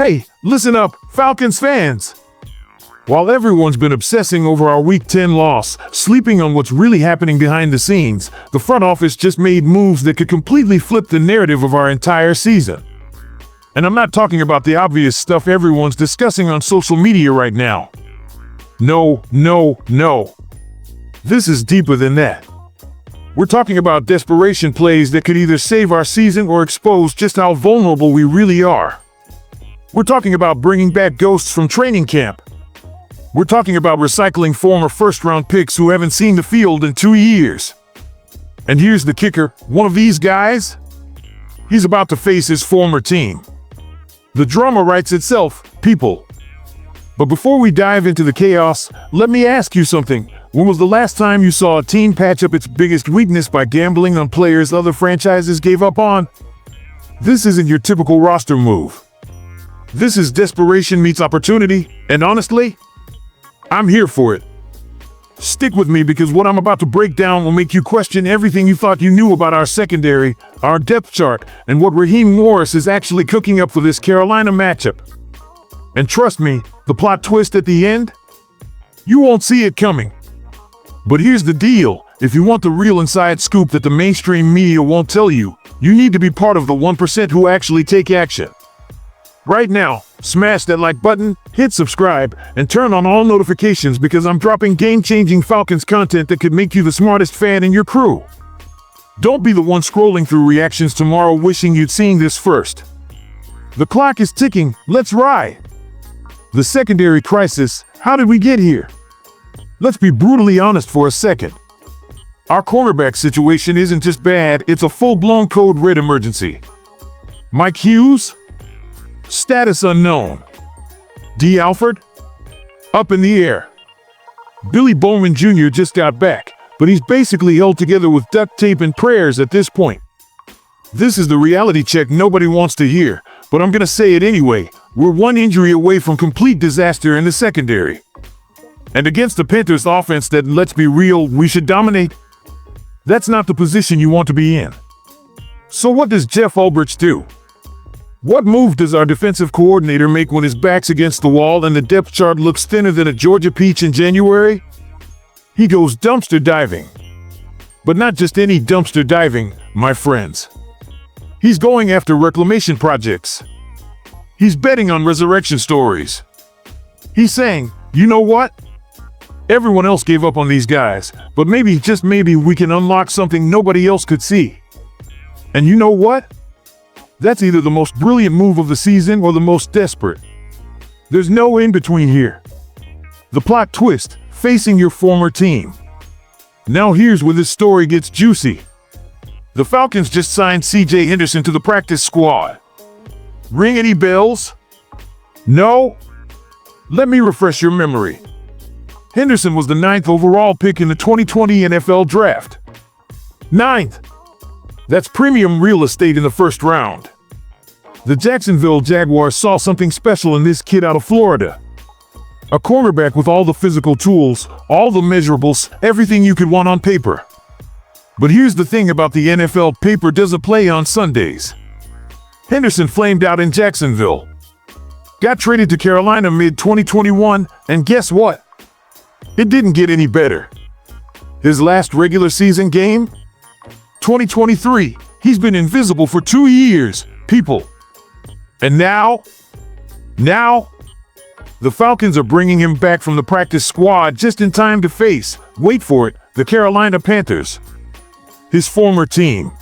Hey, listen up, Falcons fans! While everyone's been obsessing over our Week 10 loss, sleeping on what's really happening behind the scenes, the front office just made moves that could completely flip the narrative of our entire season. And I'm not talking about the obvious stuff everyone's discussing on social media right now. No. This is deeper than that. We're talking about desperation plays that could either save our season or expose just how vulnerable we really are. We're talking about bringing back ghosts from training camp. We're talking about recycling former first-round picks who haven't seen the field in 2 years. And here's the kicker, one of these guys, he's about to face his former team. The drama writes itself, people. But before we dive into the chaos, let me ask you something. When was the last time you saw a team patch up its biggest weakness by gambling on players other franchises gave up on? This isn't your typical roster move. This is desperation meets opportunity, and honestly, I'm here for it. Stick with me because what I'm about to break down will make you question everything you thought you knew about our secondary, our depth chart, and what Raheem Morris is actually cooking up for this Carolina matchup. And trust me, the plot twist at the end? You won't see it coming. But here's the deal, if you want the real inside scoop that the mainstream media won't tell you, you need to be part of the 1% who actually take action. Right now, smash that like button, hit subscribe, and turn on all notifications because I'm dropping game-changing Falcons content that could make you the smartest fan in your crew. Don't be the one scrolling through reactions tomorrow wishing you'd seen this first. The clock is ticking, let's ride. The secondary crisis, how did we get here? Let's be brutally honest for a second. Our cornerback situation isn't just bad, it's a full-blown code red emergency. Mike Hughes? Status unknown. D. Alford? Up in the air. Billy Bowman Jr. just got back, but he's basically held together with duct tape and prayers at this point. This is the reality check nobody wants to hear, but I'm gonna say it anyway. We're one injury away from complete disaster in the secondary. And against the Panthers offense that, let's be real, we should dominate, that's not the position you want to be in. So what does Jeff Ulbrich do? What move does our defensive coordinator make when his back's against the wall and the depth chart looks thinner than a Georgia peach in January? He goes dumpster diving. But not just any dumpster diving, my friends. He's going after reclamation projects. He's betting on resurrection stories. He's saying, you know what? Everyone else gave up on these guys, but maybe, just maybe, we can unlock something nobody else could see. And you know what? That's either the most brilliant move of the season or the most desperate. There's no in-between here. The plot twist, facing your former team. Now here's where this story gets juicy. The Falcons just signed C.J. Henderson to the practice squad. Ring any bells? No? Let me refresh your memory. Henderson was the 9th overall pick in the 2020 NFL Draft. 9th. That's premium real estate in the first round. The Jacksonville Jaguars saw something special in this kid out of Florida. A cornerback with all the physical tools, all the measurables, everything you could want on paper. But here's the thing about the NFL, paper doesn't play on Sundays. Henderson flamed out in Jacksonville. Got traded to Carolina mid-2021, and guess what? It didn't get any better. His last regular season game? 2023, he's been invisible for 2 years, people. And now, the Falcons are bringing him back from the practice squad just in time to face, wait for it, the Carolina Panthers. His former team.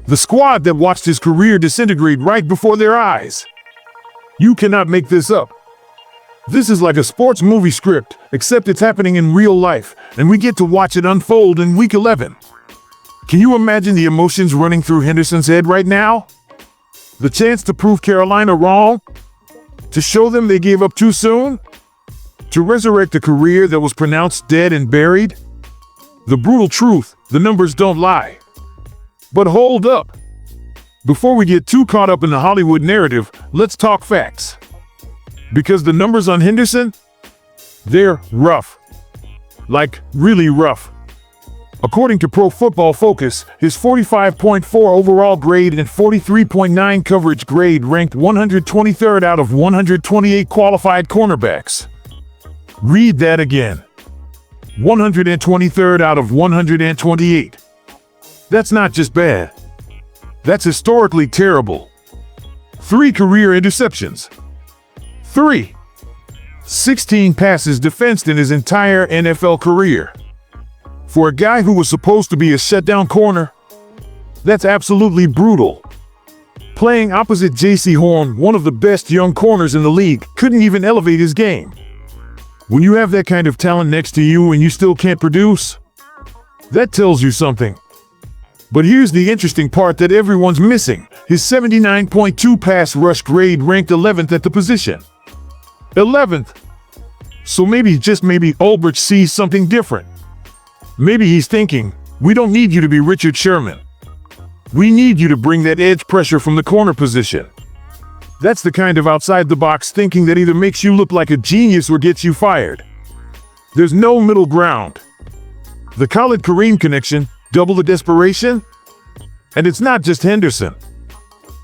The squad that watched his career disintegrate right before their eyes. You cannot make this up. This is like a sports movie script, except it's happening in real life, and we get to watch it unfold in Week 11. Can you imagine the emotions running through Henderson's head right now? The chance to prove Carolina wrong? To show them they gave up too soon? To resurrect a career that was pronounced dead and buried? The brutal truth, the numbers don't lie. But hold up. Before we get too caught up in the Hollywood narrative, let's talk facts. Because the numbers on Henderson? They're rough. Like, really rough. According to Pro Football Focus, his 45.4 overall grade and 43.9 coverage grade ranked 123rd out of 128 qualified cornerbacks. Read that again. 123rd out of 128. That's not just bad. That's historically terrible. 3 career interceptions. 16 passes defensed in his entire NFL career. For a guy who was supposed to be a shutdown corner, that's absolutely brutal. Playing opposite J.C. Horn, one of the best young corners in the league, couldn't even elevate his game. When you have that kind of talent next to you and you still can't produce, that tells you something. But here's the interesting part that everyone's missing. His 79.2 pass rush grade ranked 11th at the position. 11th. So maybe, just maybe, Ulbrich sees something different. Maybe he's thinking, we don't need you to be Richard Sherman. We need you to bring that edge pressure from the corner position. That's the kind of outside-the-box thinking that either makes you look like a genius or gets you fired. There's no middle ground. The Khalid-Kareem connection, double the desperation? And it's not just Henderson.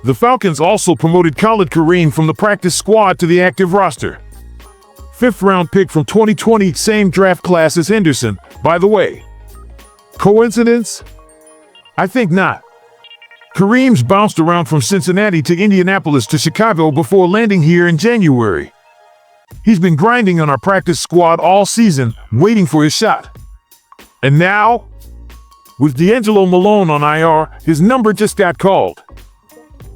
The Falcons also promoted Khalid-Kareem from the practice squad to the active roster. 5th-round pick from 2020, same draft class as Henderson, by the way. Coincidence? I think not. Kareem's bounced around from Cincinnati to Indianapolis to Chicago before landing here in January. He's been grinding on our practice squad all season, waiting for his shot. And now, with D'Angelo Malone on IR, his number just got called.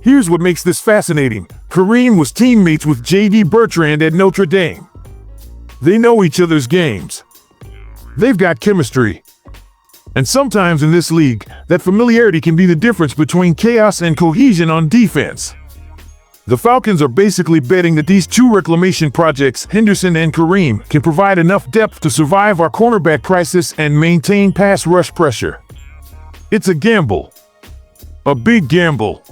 Here's what makes this fascinating. Kareem was teammates with J.D. Bertrand at Notre Dame. They know each other's games. They've got chemistry. And sometimes in this league, that familiarity can be the difference between chaos and cohesion on defense. The Falcons are basically betting that these 2 reclamation projects, Henderson and Kareem, can provide enough depth to survive our cornerback crisis and maintain pass rush pressure. It's a gamble. A big gamble.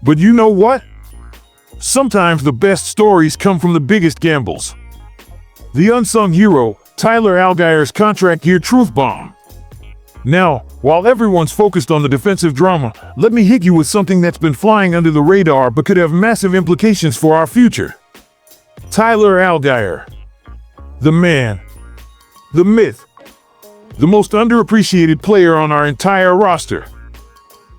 But you know what? Sometimes the best stories come from the biggest gambles. The unsung hero, Tyler Allgeier's contract year truth bomb. Now, while everyone's focused on the defensive drama, let me hit you with something that's been flying under the radar but could have massive implications for our future. Tyler Allgeier. The man. The myth. The most underappreciated player on our entire roster.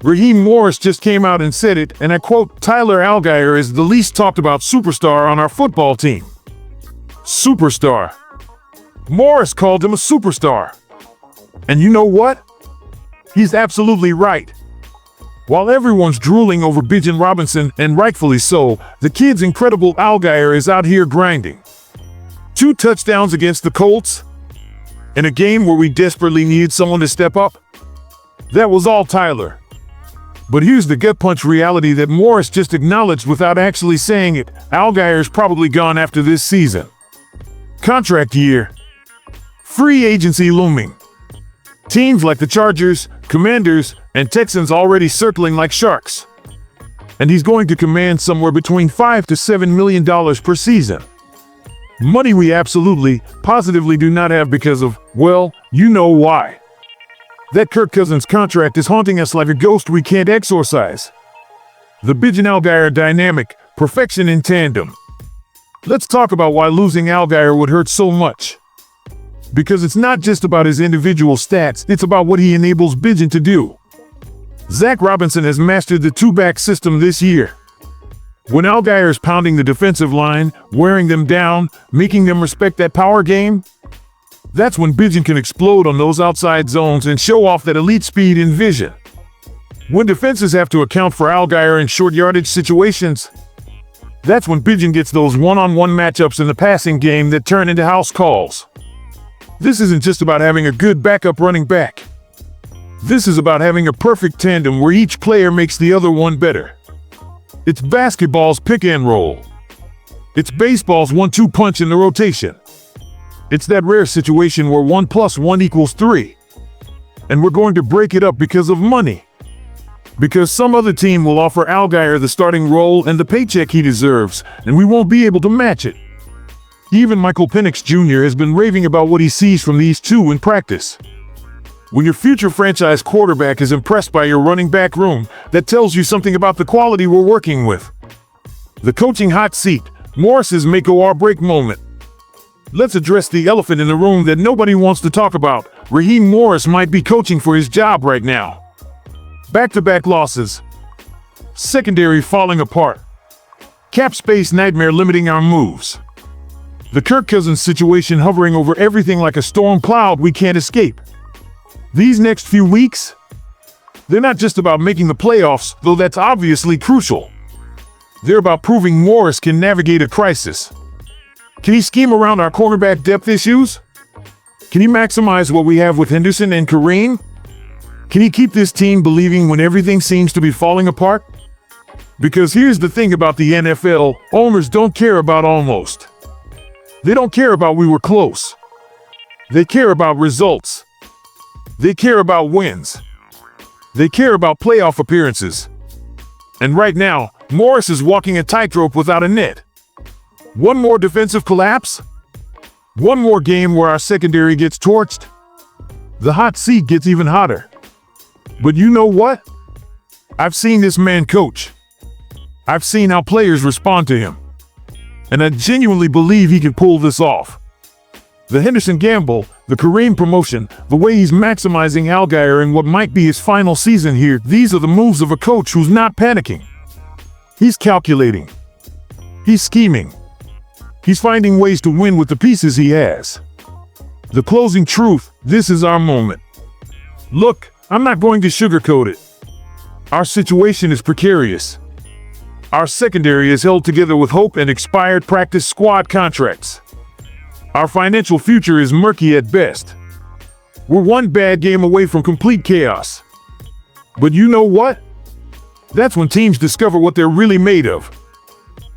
Raheem Morris just came out and said it, and I quote, Tyler Allgeier is the least talked about superstar on our football team. Superstar. Morris called him a superstar. And you know what? He's absolutely right. While everyone's drooling over Bijan Robinson, and rightfully so, the kid's incredible Allgeier is out here grinding. 2 touchdowns against the Colts? In a game where we desperately needed someone to step up? That was all Tyler. But here's the gut punch reality that Morris just acknowledged without actually saying it. Allgeier's probably gone after this season. Contract year. Free agency looming. Teams like the Chargers, Commanders, and Texans already circling like sharks. And he's going to command somewhere between $5 to $7 million per season. Money we absolutely, positively do not have because of, well, you know why. That Kirk Cousins contract is haunting us like a ghost we can't exorcise. The Bijan-Allgeier dynamic, perfection in tandem. Let's talk about why losing Allgeier would hurt so much. Because it's not just about his individual stats, it's about what he enables Bijan to do. Zach Robinson has mastered the 2-back system this year. When Allgeier's pounding the defensive line, wearing them down, making them respect that power game, that's when Bijan can explode on those outside zones and show off that elite speed and vision. When defenses have to account for Allgeier in short yardage situations, that's when Bijan gets those one-on-one matchups in the passing game that turn into house calls. This isn't just about having a good backup running back. This is about having a perfect tandem where each player makes the other one better. It's basketball's pick and roll. It's baseball's 1-2 punch in the rotation. It's that rare situation where 1 + 1 = 3. And we're going to break it up because of money. Because some other team will offer Allgeier the starting role and the paycheck he deserves, and we won't be able to match it. Even Michael Penix Jr. has been raving about what he sees from these two in practice. When your future franchise quarterback is impressed by your running back room, that tells you something about the quality we're working with. The coaching hot seat, Morris's make or break moment. Let's address the elephant in the room that nobody wants to talk about. Raheem Morris might be coaching for his job right now. Back-to-back losses. Secondary falling apart. Cap space nightmare limiting our moves. The Kirk Cousins situation hovering over everything like a storm cloud we can't escape. These next few weeks, they're not just about making the playoffs, though that's obviously crucial. They're about proving Morris can navigate a crisis. Can he scheme around our cornerback depth issues? Can he maximize what we have with Henderson and Kareem? Can he keep this team believing when everything seems to be falling apart? Because here's the thing about the NFL, owners don't care about almost. They don't care about we were close. They care about results. They care about wins. They care about playoff appearances. And right now, Morris is walking a tightrope without a net. One more defensive collapse? One more game where our secondary gets torched? The hot seat gets even hotter. But you know what? I've seen this man coach. I've seen how players respond to him. And I genuinely believe he can pull this off. The Henderson gamble, the Kareem promotion, the way he's maximizing Allgeier in what might be his final season here, these are the moves of a coach who's not panicking. He's calculating. He's scheming. He's finding ways to win with the pieces he has. The closing truth, this is our moment. Look, I'm not going to sugarcoat it. Our situation is precarious. Our secondary is held together with hope and expired practice squad contracts. Our financial future is murky at best. We're one bad game away from complete chaos. But you know what? That's when teams discover what they're really made of.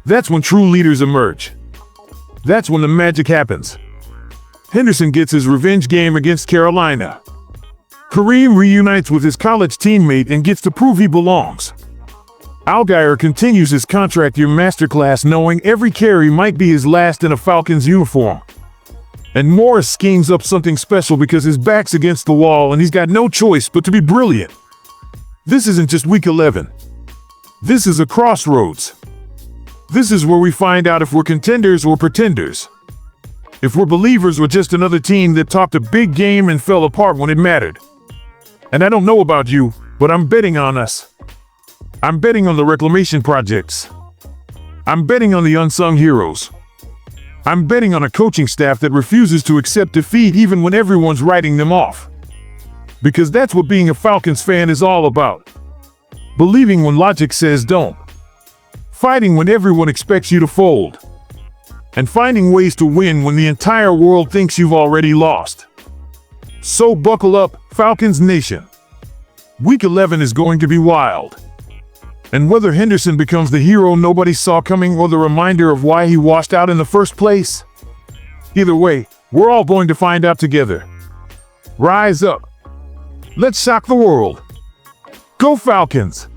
That's when true leaders emerge. That's when the magic happens. Henderson gets his revenge game against Carolina. Kareem reunites with his college teammate and gets to prove he belongs. Allgeier continues his contract year masterclass knowing every carry might be his last in a Falcons uniform. And Morris schemes up something special because his back's against the wall and he's got no choice but to be brilliant. This isn't just week 11. This is a crossroads. This is where we find out if we're contenders or pretenders. If we're believers or just another team that talked a big game and fell apart when it mattered. And I don't know about you, but I'm betting on us. I'm betting on the reclamation projects. I'm betting on the unsung heroes. I'm betting on a coaching staff that refuses to accept defeat even when everyone's writing them off. Because that's what being a Falcons fan is all about. Believing when logic says don't. Fighting when everyone expects you to fold. And finding ways to win when the entire world thinks you've already lost. So buckle up, Falcons Nation. Week 11 is going to be wild. And whether Henderson becomes the hero nobody saw coming or the reminder of why he washed out in the first place, either way, we're all going to find out together. Rise up. Let's shock the world. Go Falcons!